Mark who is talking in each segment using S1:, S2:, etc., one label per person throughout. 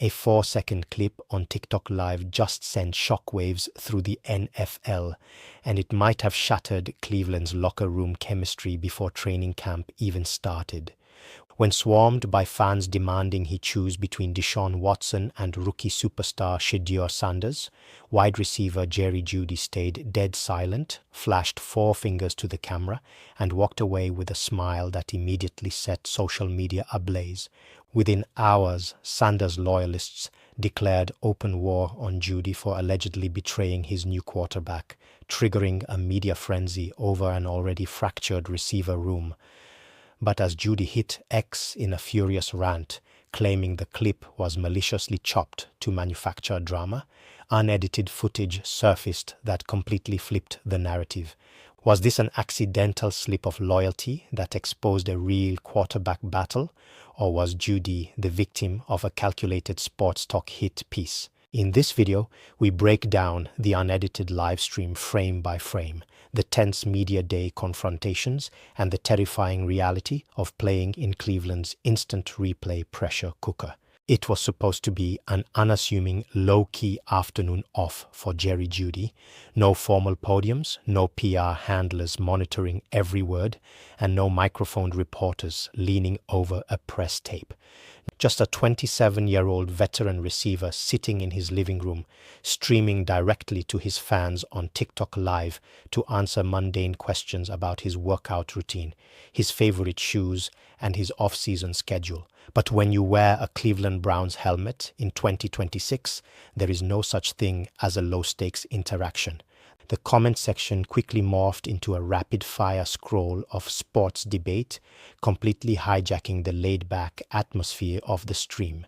S1: A 4-second clip on TikTok Live just sent shockwaves through the NFL, and it might have shattered Cleveland's locker room chemistry before training camp even started. When swarmed by fans demanding he choose between Deshaun Watson and rookie superstar Shedeur, wide receiver Jeudy stayed dead silent, flashed 4 fingers to the camera, and walked away with a smile that immediately set social media ablaze. Within hours, Sanders loyalists declared open war on Jeudy for allegedly betraying his new quarterback, triggering a media frenzy over an already fractured receiver room. But as Jeudy hit X in a furious rant, claiming the clip was maliciously chopped to manufacture drama, unedited footage surfaced that completely flipped the narrative. Was this an accidental slip of loyalty that exposed a real quarterback battle, or was Jeudy the victim of a calculated sports talk hit piece? In this video, we break down the unedited live stream frame by frame, the tense media day confrontations, and the terrifying reality of playing in Cleveland's instant replay pressure cooker. It was supposed to be an unassuming, low-key afternoon off for Jerry Jeudy. No formal podiums, no PR handlers monitoring every word, and no microphoned reporters leaning over a press tape. Just a 27-year-old veteran receiver sitting in his living room, streaming directly to his fans on TikTok Live to answer mundane questions about his workout routine, his favorite shoes, and his off-season schedule. But when you wear a Cleveland Browns helmet in 2026, there is no such thing as a low-stakes interaction. The comment section quickly morphed into a rapid-fire scroll of sports debate, completely hijacking the laid-back atmosphere of the stream.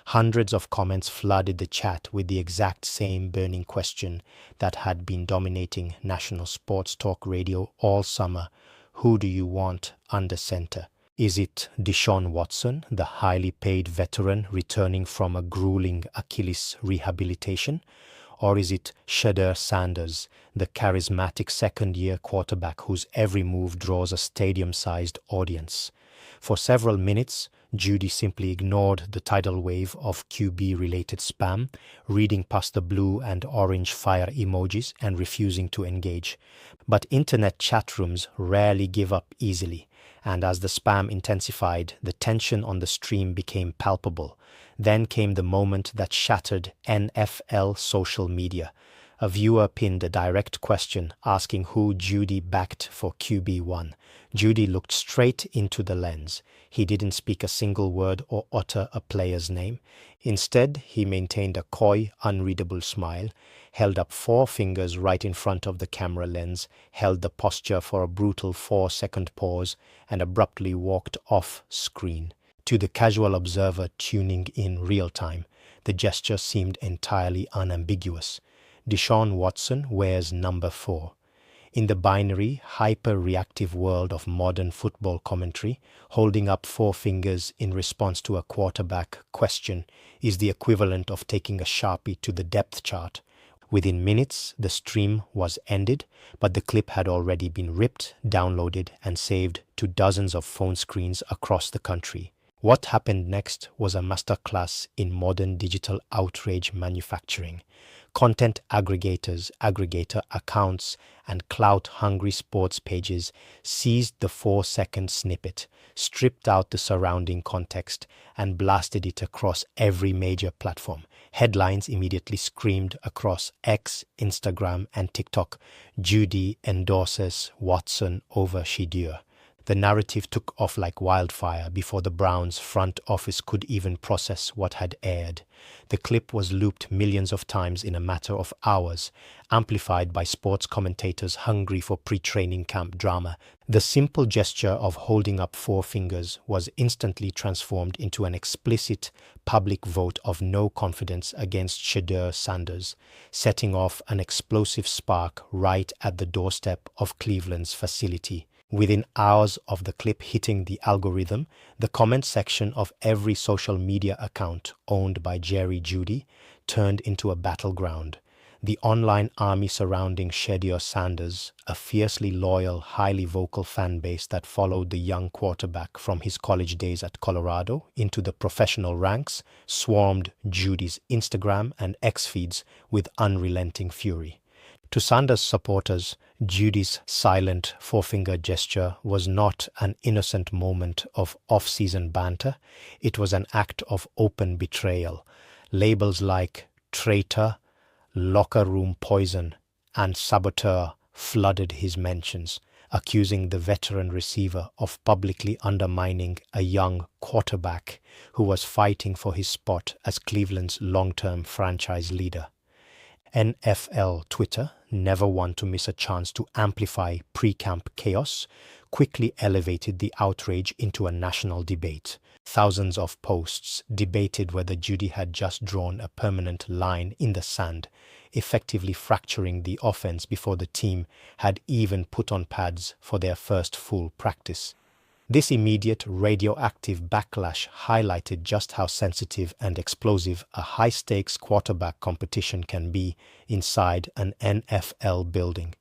S1: Hundreds of comments flooded the chat with the exact same burning question that had been dominating national sports talk radio all summer. Who do you want under center? Is it Deshaun Watson, the highly paid veteran returning from a grueling Achilles rehabilitation? Or is it Shedeur, the charismatic second-year quarterback whose every move draws a stadium-sized audience? For several minutes, Jeudy simply ignored the tidal wave of QB-related spam, reading past the blue and orange fire emojis and refusing to engage. But internet chat rooms rarely give up easily, and as the spam intensified, the tension on the stream became palpable. Then came the moment that shattered NFL social media. A viewer pinned a direct question asking who Jeudy backed for QB1. Jeudy looked straight into the lens. He didn't speak a single word or utter a player's name. Instead, he maintained a coy, unreadable smile, held up 4 fingers right in front of the camera lens, held the posture for a brutal 4-second pause, and abruptly walked off screen. To the casual observer tuning in real time, the gesture seemed entirely unambiguous. Deshaun Watson wears number 4. In the binary, hyper-reactive world of modern football commentary, holding up 4 fingers in response to a quarterback question is the equivalent of taking a Sharpie to the depth chart. Within minutes, the stream was ended, but the clip had already been ripped, downloaded, and saved to dozens of phone screens across the country. What happened next was a masterclass in modern digital outrage manufacturing. Content aggregators, aggregator accounts, and clout-hungry sports pages seized the 4-second snippet, stripped out the surrounding context, and blasted it across every major platform. Headlines immediately screamed across X, Instagram, and TikTok, "Jeudy endorses Watson over Shedeur." The narrative took off like wildfire before the Browns' front office could even process what had aired. The clip was looped millions of times in a matter of hours, amplified by sports commentators hungry for pre-training camp drama. The simple gesture of holding up 4 fingers was instantly transformed into an explicit public vote of no confidence against Shedeur, setting off an explosive spark right at the doorstep of Cleveland's facility. Within hours of the clip hitting the algorithm, the comment section of every social media account owned by Jerry Jeudy turned into a battleground. The online army surrounding Shedeur Sanders, a fiercely loyal, highly vocal fan base that followed the young quarterback from his college days at Colorado into the professional ranks, swarmed Jeudy's Instagram and X feeds with unrelenting fury. To Sanders' supporters, Jeudy's silent forefinger gesture was not an innocent moment of off-season banter, it was an act of open betrayal. Labels like traitor, locker room poison, and saboteur flooded his mentions, accusing the veteran receiver of publicly undermining a young quarterback who was fighting for his spot as Cleveland's long-term franchise leader. NFL Twitter, never one to miss a chance to amplify pre-camp chaos, quickly elevated the outrage into a national debate. Thousands of posts debated whether Jeudy had just drawn a permanent line in the sand, effectively fracturing the offense before the team had even put on pads for their first full practice. This immediate radioactive backlash highlighted just how sensitive and explosive a high-stakes quarterback competition can be inside an NFL building.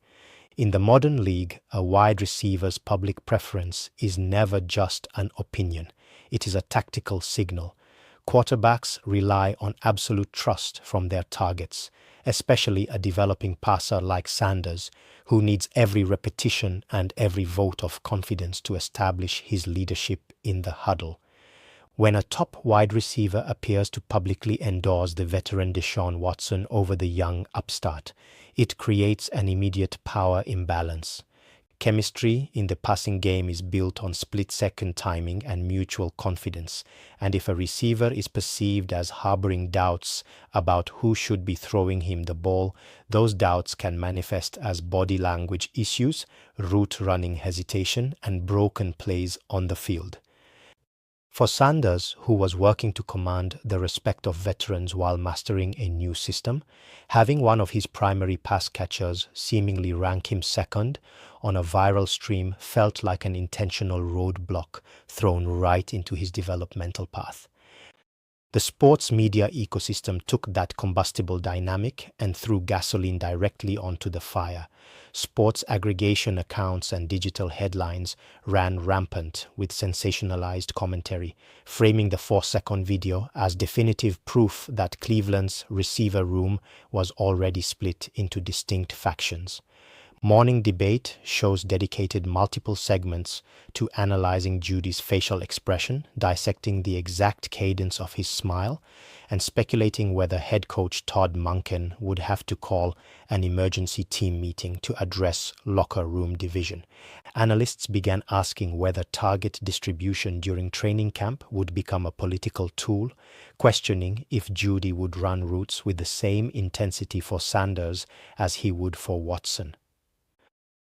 S1: In the modern league, a wide receiver's public preference is never just an opinion. It is a tactical signal. Quarterbacks rely on absolute trust from their targets, especially a developing passer like Sanders, who needs every repetition and every vote of confidence to establish his leadership in the huddle. When a top wide receiver appears to publicly endorse the veteran Deshaun Watson over the young upstart, it creates an immediate power imbalance. Chemistry in the passing game is built on split-second timing and mutual confidence, and if a receiver is perceived as harboring doubts about who should be throwing him the ball, those doubts can manifest as body language issues, route running hesitation, and broken plays on the field. For Sanders, who was working to command the respect of veterans while mastering a new system, having one of his primary pass catchers seemingly rank him second on a viral stream felt like an intentional roadblock thrown right into his developmental path. The sports media ecosystem took that combustible dynamic and threw gasoline directly onto the fire. Sports aggregation accounts and digital headlines ran rampant with sensationalized commentary, framing the 4-second video as definitive proof that Cleveland's receiver room was already split into distinct factions. Morning Debate shows dedicated multiple segments to analyzing Jeudy's facial expression, dissecting the exact cadence of his smile, and speculating whether head coach Todd Monken would have to call an emergency team meeting to address locker room division. Analysts began asking whether target distribution during training camp would become a political tool, questioning if Jeudy would run routes with the same intensity for Sanders as he would for Watson.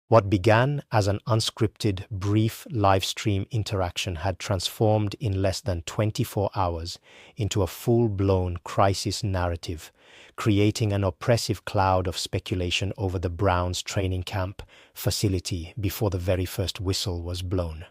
S1: What began as an unscripted, brief live stream interaction had transformed in less than 24 hours into a full-blown crisis narrative, creating an oppressive cloud of speculation over the Browns' training camp facility before the very first whistle was blown.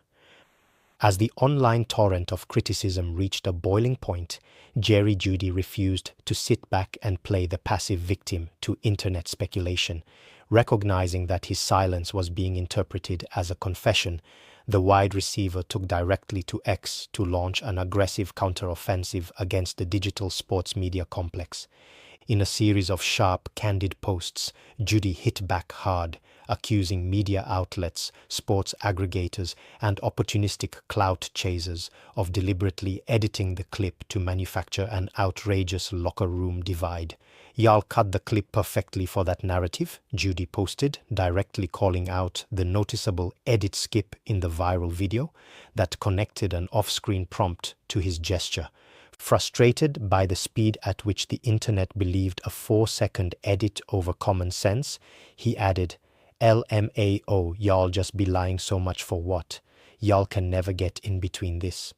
S1: As the online torrent of criticism reached a boiling point, Jerry Jeudy refused to sit back and play the passive victim to internet speculation. Recognizing that his silence was being interpreted as a confession, the wide receiver took directly to X to launch an aggressive counteroffensive against the digital sports media complex. In a series of sharp, candid posts, Jeudy hit back hard, accusing media outlets, sports aggregators, and opportunistic clout chasers of deliberately editing the clip to manufacture an outrageous locker room divide. "Y'all cut the clip perfectly for that narrative," Jeudy posted, directly calling out the noticeable edit skip in the viral video that connected an off-screen prompt to his gesture. Frustrated by the speed at which the internet believed a 4-second edit over common sense, he added, "LMAO, y'all just be lying so much for what? Y'all can never get in between this."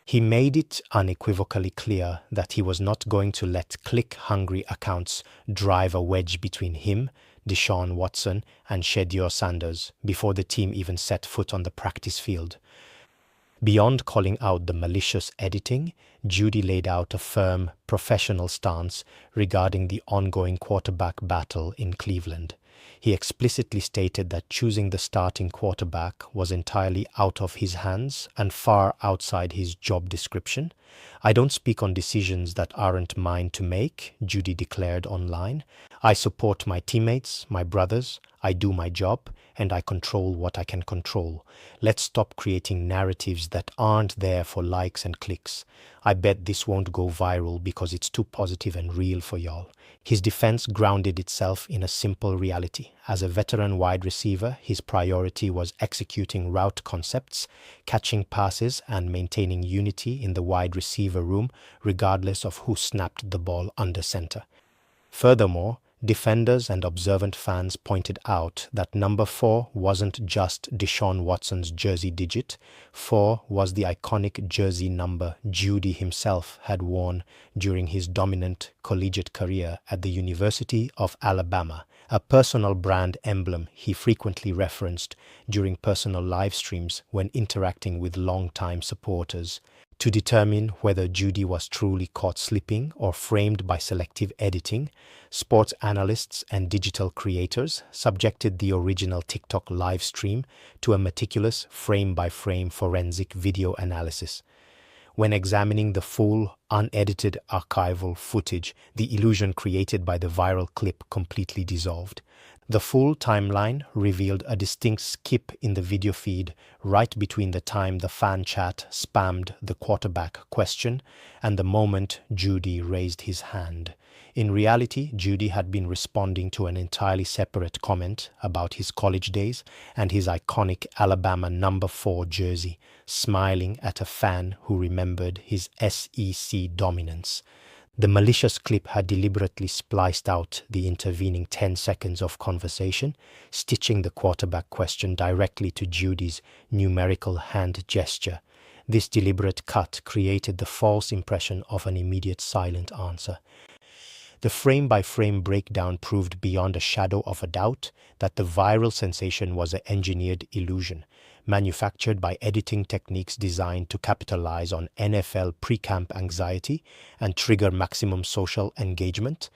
S1: He made it unequivocally clear that he was not going to let click-hungry accounts drive a wedge between him, Deshaun Watson, and Shedeur Sanders before the team even set foot on the practice field. Beyond calling out the malicious editing, Jeudy laid out a firm, professional stance regarding the ongoing quarterback battle in Cleveland. He explicitly stated that choosing the starting quarterback was entirely out of his hands and far outside his job description. "I don't speak on decisions that aren't mine to make," Jeudy declared online. "I support my teammates, my brothers, I do my job, and I control what I can control. Let's stop creating narratives that aren't there for likes and clicks. I bet this won't go viral because it's too positive and real for y'all." His defense grounded itself in a simple reality. As a veteran wide receiver, his priority was executing route concepts, catching passes, and maintaining unity in the wide receiver room, regardless of who snapped the ball under center. Furthermore, defenders and observant fans pointed out that number 4 wasn't just Deshaun Watson's jersey digit. 4 was the iconic jersey number Jeudy himself had worn during his dominant collegiate career at the University of Alabama, a personal brand emblem he frequently referenced during personal live streams when interacting with longtime supporters. To determine whether Jeudy was truly caught slipping or framed by selective editing, sports analysts and digital creators subjected the original TikTok live stream to a meticulous frame-by-frame forensic video analysis. When examining the full, unedited archival footage, the illusion created by the viral clip completely dissolved. The full timeline revealed a distinct skip in the video feed right between the time the fan chat spammed the quarterback question and the moment Jeudy raised his hand. In reality, Jeudy had been responding to an entirely separate comment about his college days and his iconic Alabama number 4 jersey, smiling at a fan who remembered his SEC dominance. The malicious clip had deliberately spliced out the intervening 10 seconds of conversation, stitching the quarterback question directly to Jeudy's numerical hand gesture. This deliberate cut created the false impression of an immediate silent answer. The frame-by-frame breakdown proved beyond a shadow of a doubt that the viral sensation was an engineered illusion, manufactured by editing techniques designed to capitalize on NFL pre-camp anxiety and trigger maximum social engagement.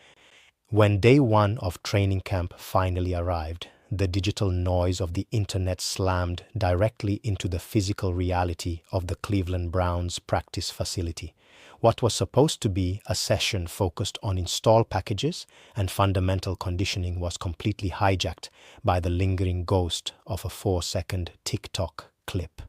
S1: When day 1 of training camp finally arrived, the digital noise of the internet slammed directly into the physical reality of the Cleveland Browns practice facility. What was supposed to be a session focused on install packages and fundamental conditioning was completely hijacked by the lingering ghost of a 4-second TikTok clip.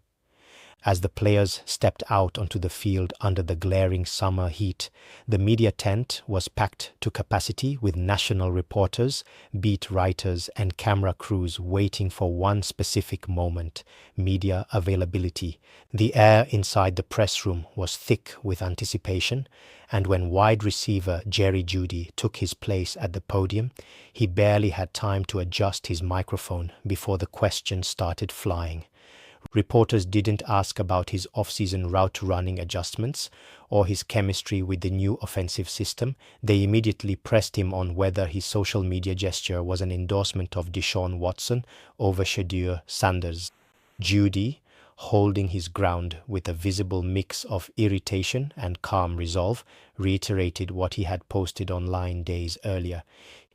S1: As the players stepped out onto the field under the glaring summer heat, the media tent was packed to capacity with national reporters, beat writers, and camera crews waiting for one specific moment: media availability. The air inside the press room was thick with anticipation, and when wide receiver Jerry Jeudy took his place at the podium, he barely had time to adjust his microphone before the questions started flying. Reporters didn't ask about his off-season route running adjustments or his chemistry with the new offensive system. They immediately pressed him on whether his social media gesture was an endorsement of Deshaun Watson over Shedeur Sanders. Jeudy, holding his ground with a visible mix of irritation and calm resolve, reiterated what he had posted online days earlier.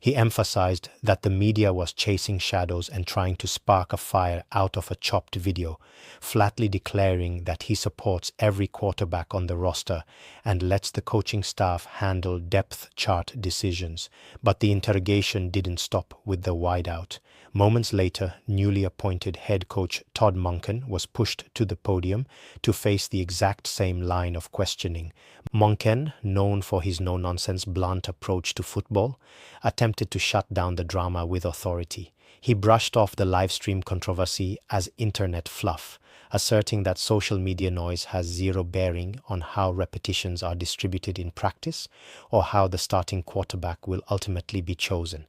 S1: He emphasized that the media was chasing shadows and trying to spark a fire out of a chopped video, flatly declaring that he supports every quarterback on the roster and lets the coaching staff handle depth chart decisions. But the interrogation didn't stop with the wideout. Moments later, newly appointed head coach Todd Monken was pushed to the podium to face the exact same line of questioning. Monken, known for his no-nonsense blunt approach to football, attempted to shut down the drama with authority. He brushed off the livestream controversy as internet fluff, asserting that social media noise has zero bearing on how repetitions are distributed in practice or how the starting quarterback will ultimately be chosen.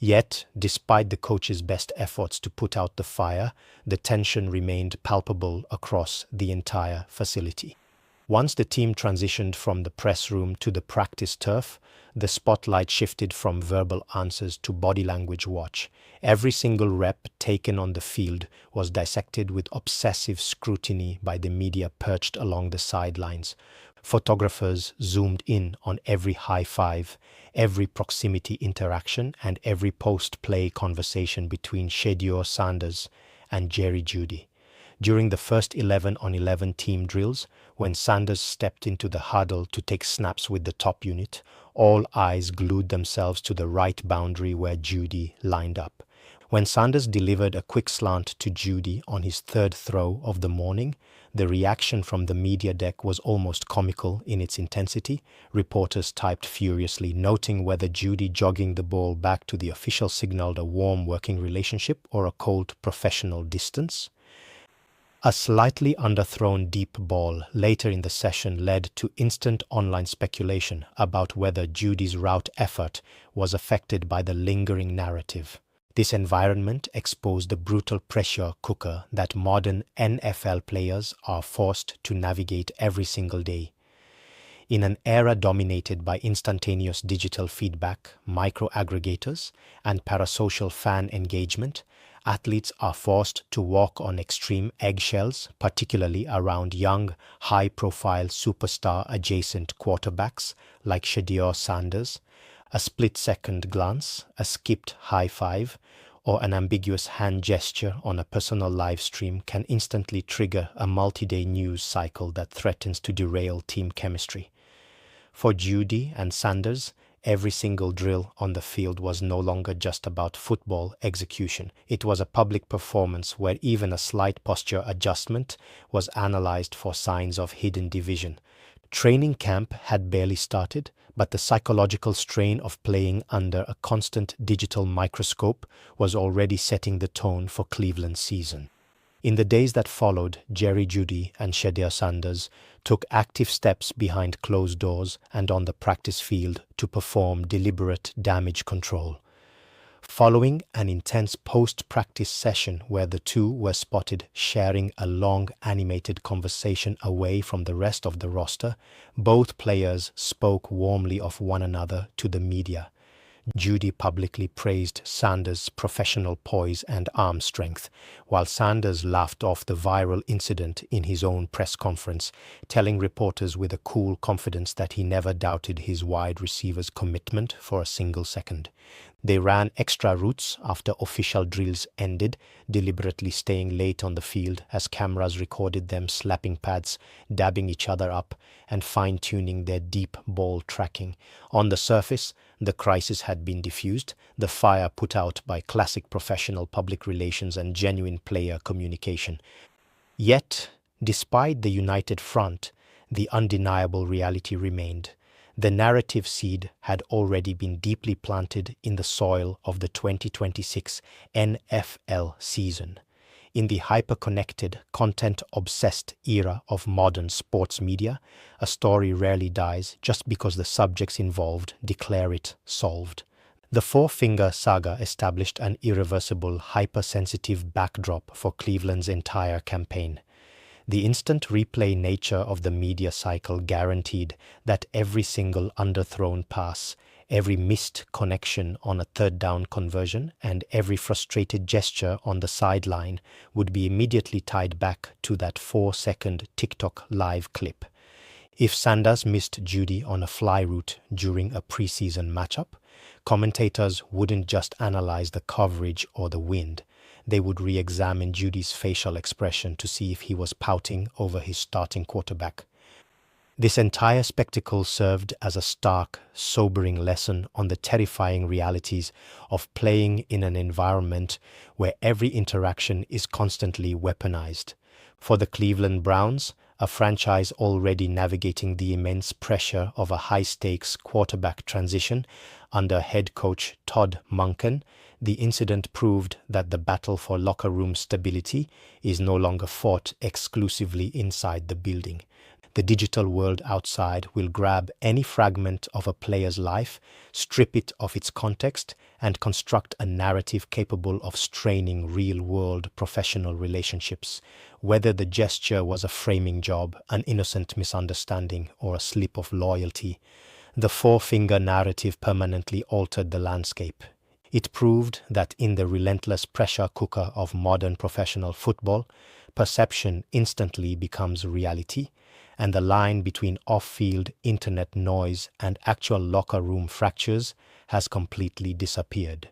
S1: Yet, despite the coach's best efforts to put out the fire, the tension remained palpable across the entire facility. Once the team transitioned from the press room to the practice turf, the spotlight shifted from verbal answers to body language watch. Every single rep taken on the field was dissected with obsessive scrutiny by the media perched along the sidelines. Photographers zoomed in on every high five, every proximity interaction, and every post-play conversation between Shedeur Sanders and Jeudy. During the first 11-on-11 team drills, when Sanders stepped into the huddle to take snaps with the top unit, all eyes glued themselves to the right boundary where Jeudy lined up. When Sanders delivered a quick slant to Jeudy on his third throw of the morning, the reaction from the media deck was almost comical in its intensity. Reporters typed furiously, noting whether Jeudy jogging the ball back to the official signaled a warm working relationship or a cold professional distance. A slightly underthrown deep ball later in the session led to instant online speculation about whether Jeudy's route effort was affected by the lingering narrative. This environment exposed the brutal pressure cooker that modern NFL players are forced to navigate every single day. In an era dominated by instantaneous digital feedback, micro-aggregators, and parasocial fan engagement, athletes are forced to walk on extreme eggshells, particularly around young, high-profile superstar-adjacent quarterbacks like Shedeur Sanders. A split-second glance, a skipped high five, or an ambiguous hand gesture on a personal live stream can instantly trigger a multi-day news cycle that threatens to derail team chemistry. For Jeudy and Sanders, every single drill on the field was no longer just about football execution. It was a public performance where even a slight posture adjustment was analyzed for signs of hidden division. Training camp had barely started, but the psychological strain of playing under a constant digital microscope was already setting the tone for Cleveland's season. In the days that followed, Jeudy and Shedeur Sanders took active steps behind closed doors and on the practice field to perform deliberate damage control. Following an intense post-practice session where the two were spotted sharing a long animated conversation away from the rest of the roster, both players spoke warmly of one another to the media. Jeudy publicly praised Sanders' professional poise and arm strength, while Sanders laughed off the viral incident in his own press conference, telling reporters with a cool confidence that he never doubted his wide receiver's commitment for a single second. They ran extra routes after official drills ended, deliberately staying late on the field as cameras recorded them slapping pads, dabbing each other up, and fine-tuning their deep ball tracking. On the surface, the crisis had been diffused, the fire put out by classic professional public relations and genuine player communication. Yet, despite the united front, the undeniable reality remained. The narrative seed had already been deeply planted in the soil of the 2026 NFL season. In the hyper-connected, content-obsessed era of modern sports media, a story rarely dies just because the subjects involved declare it solved. The four-finger saga established an irreversible, hypersensitive backdrop for Cleveland's entire campaign. The instant replay nature of the media cycle guaranteed that every single underthrown pass, every missed connection on a third down conversion, and every frustrated gesture on the sideline would be immediately tied back to that 4-second TikTok live clip. If Sanders missed Jeudy on a fly route during a preseason matchup, commentators wouldn't just analyze the coverage or the wind. They would re-examine Jeudy's facial expression to see if he was pouting over his starting quarterback. This entire spectacle served as a stark, sobering lesson on the terrifying realities of playing in an environment where every interaction is constantly weaponized. For the Cleveland Browns, a franchise already navigating the immense pressure of a high-stakes quarterback transition under head coach Todd Monken, the incident proved that the battle for locker room stability is no longer fought exclusively inside the building. The digital world outside will grab any fragment of a player's life, strip it of its context, and construct a narrative capable of straining real-world professional relationships, whether the gesture was a framing job, an innocent misunderstanding, or a slip of loyalty. The four-finger narrative permanently altered the landscape. It proved that in the relentless pressure cooker of modern professional football, perception instantly becomes reality, and the line between off-field internet noise and actual locker room fractures has completely disappeared.